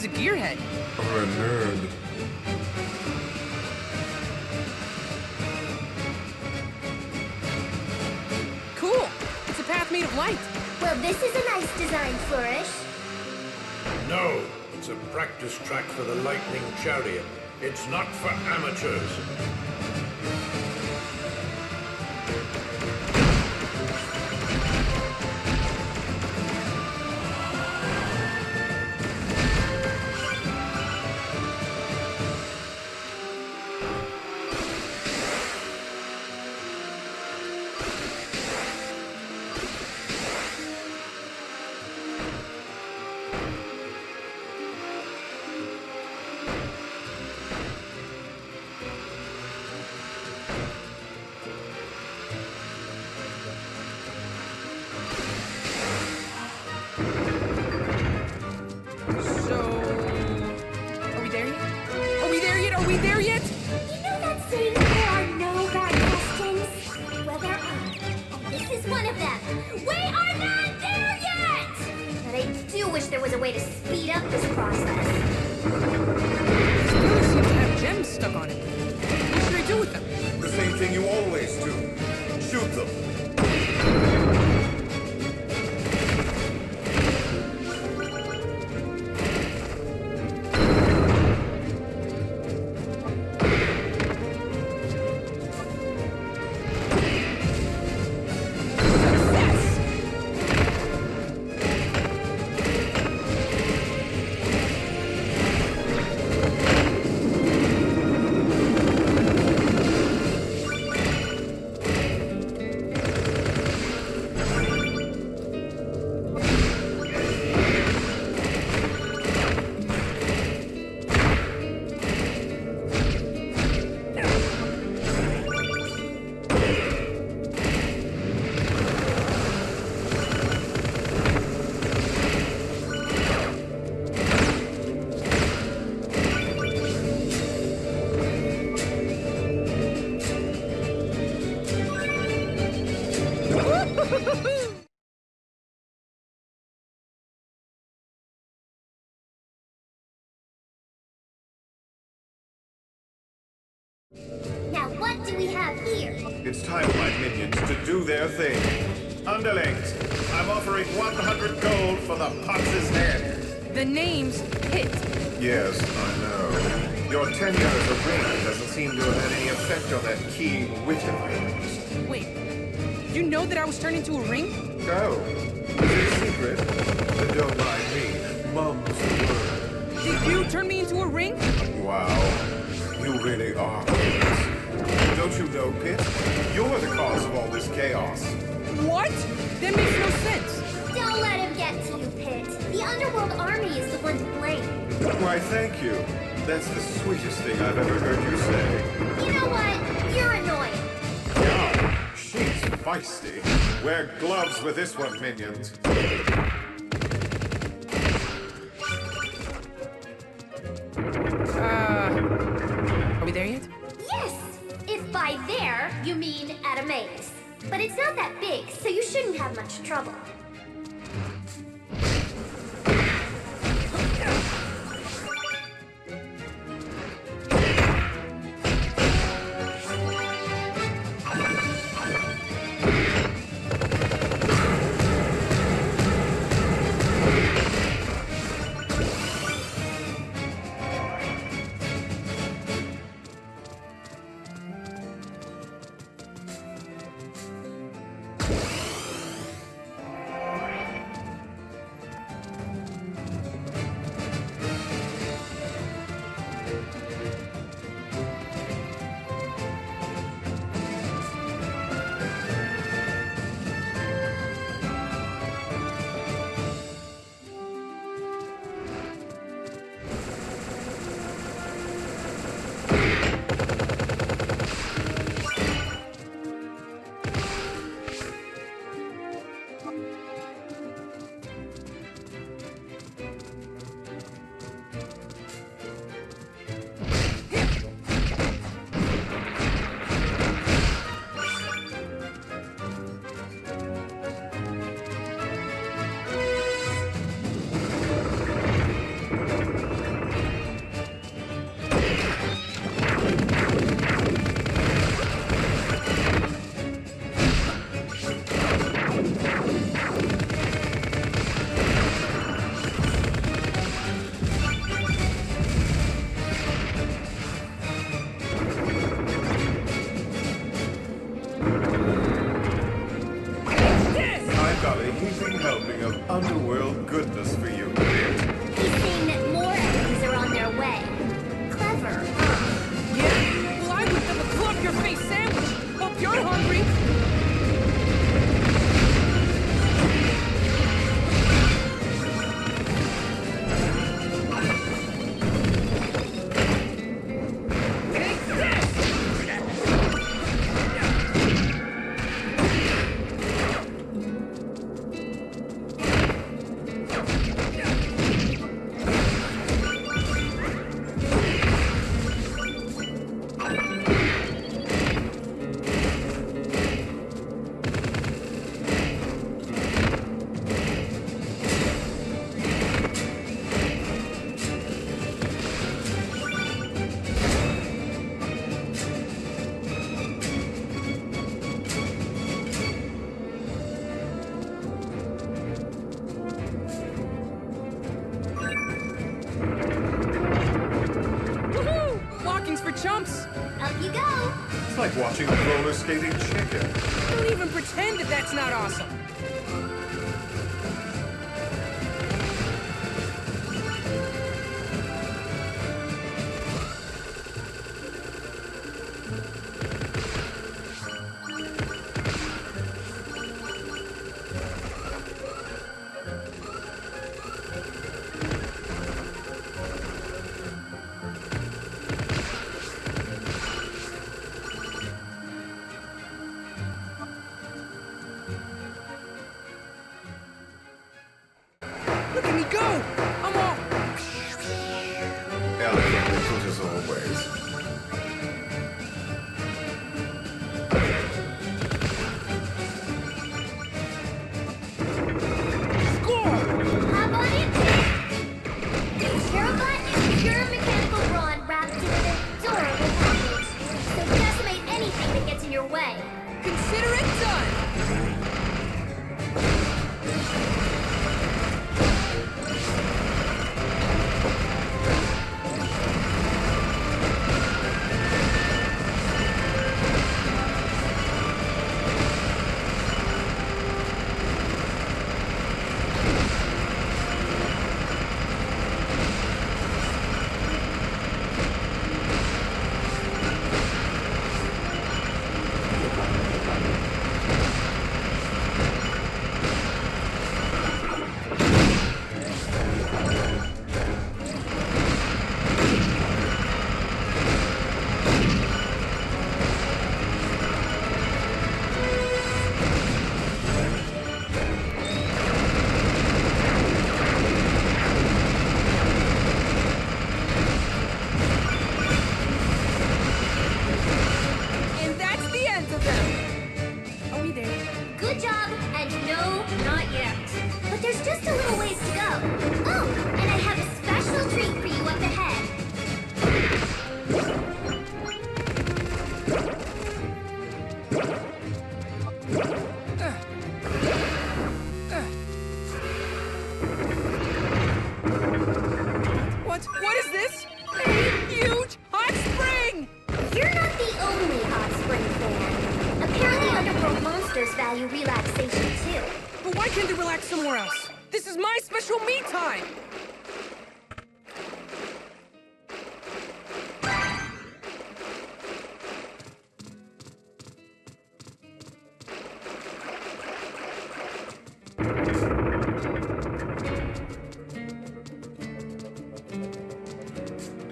Gearhead. Or a nerd. Cool! It's a path made of light. Well, this is a nice design, Flourish. No, it's a practice track for the Lightning Chariot. It's not for amateurs. Are we there yet? You know that saying, there are no bad questions? Well, there are. And this is one of them. We are not there yet! But I do wish there was a way to speed up this process. This pillar seems to have gems stuck on it. What should I do with them? The same thing you always do. Shoot them. Now, what do we have here? It's time for my minions to do their thing. Underlings, I'm offering 100 gold for the Pox's head. The name's Pit. Yes, I know. Your tenure as a ring doesn't seem to have had any effect on that keen wit of yours. Wait, you know that I was turned into a ring? Oh, is it a secret? Then don't mind me. Mum's the word. Did you turn me into a ring? Wow. You really are. Don't you know, Pit? You're the cause of all this chaos. What? That makes no sense. Don't let him get to you, Pit. The Underworld Army is the one to blame. Why, thank you. That's the sweetest thing I've ever heard you say. You know what? You're annoying. Yeah, she's feisty. Wear gloves with this one, minions. Are we there yet? Yes! If by there, you mean at a maze. But it's not that big, so you shouldn't have much trouble. got a heaping helping of underworld goodness for you, Pit. He's saying that more enemies are on their way. Clever, huh? Yeah? Well, I would have a club-your-face sandwich. Hope you're hungry. Chumps! Up you go! It's like watching a roller skating chicken. Don't even pretend that that's not awesome. Look at me go! I'm off! Elegant little as always. Score! Hop on it! Terrabot is pure mechanical brawn wrapped in an adorable package. So decimate anything that gets in your way. Consider it done! Good job, and no, not yet. But there's just a little ways to go. Oh, and I have a special treat for you up ahead. What is this? A huge hot spring! You're not the only hot spring fan. Apparently underworld monsters value relaxation too. But why can't they relax somewhere else? This is my special me time!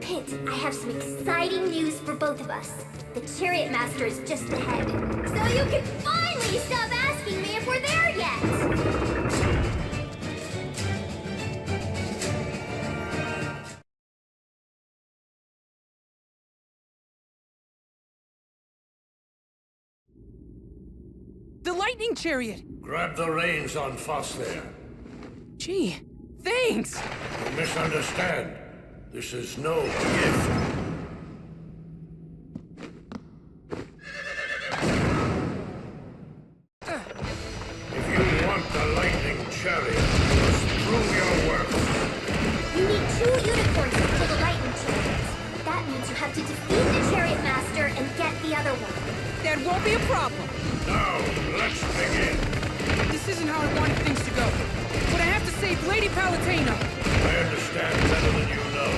Pit, I have some exciting news for both of us. The Chariot Master is just ahead. So you can finally stop asking me if we're there yet! The lightning chariot! Grab the reins on Foss there. Gee, thanks! You misunderstand. This is no gift. If you want the lightning chariot, you must prove your worth. You need 2 unicorns to pull the lightning chariot. That means you have to defeat the Chariot Master and get the other one. That won't be a problem. Now, let's begin. This isn't how I wanted saved Lady Palutena! I understand better than you know.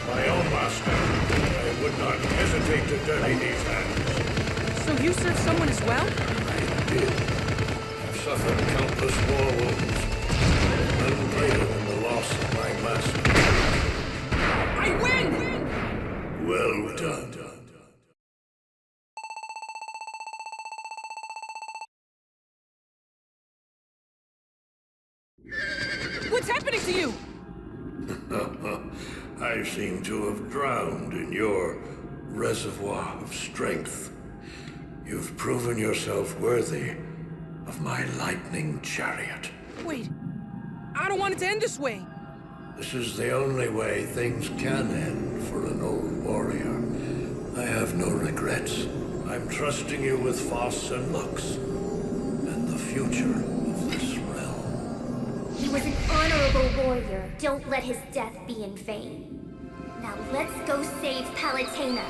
My own master. I would not hesitate to dirty these hands. So you serve someone as well? I did. I've suffered countless war wounds. None greater than the loss of my master. I win! Well done. What's happening to you? I seem to have drowned in your reservoir of strength. You've proven yourself worthy of my lightning chariot. Wait, I don't want it to end this way. This is the only way things can end for an old warrior. I have no regrets. I'm trusting you with Voss and Lux, and the future of this realm. He was an honorable warrior. Don't let his death be in vain. Now let's go save Palutena.